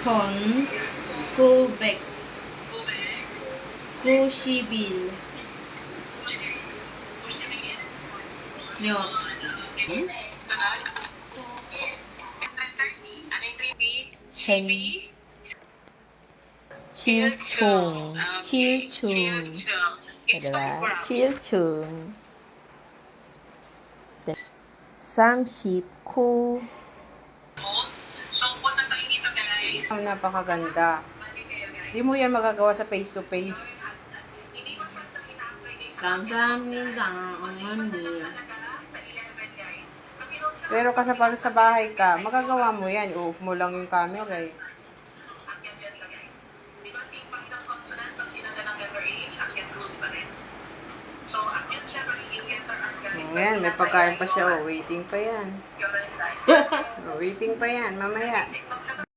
1,990일. 요. chen. Chilchung. Chilchung. Diba? Chilchung. 39. Napakaganda. Di mo yan magagawa sa face-to-face. 감사합니다, 어머니. Pero kasi pag sa bahay ka, magagawa mo yan. I-off mo lang yung camera eh. Ayan, may pagkain pa siya. Oh, waiting pa yan. Oh, waiting pa yan. Mamaya.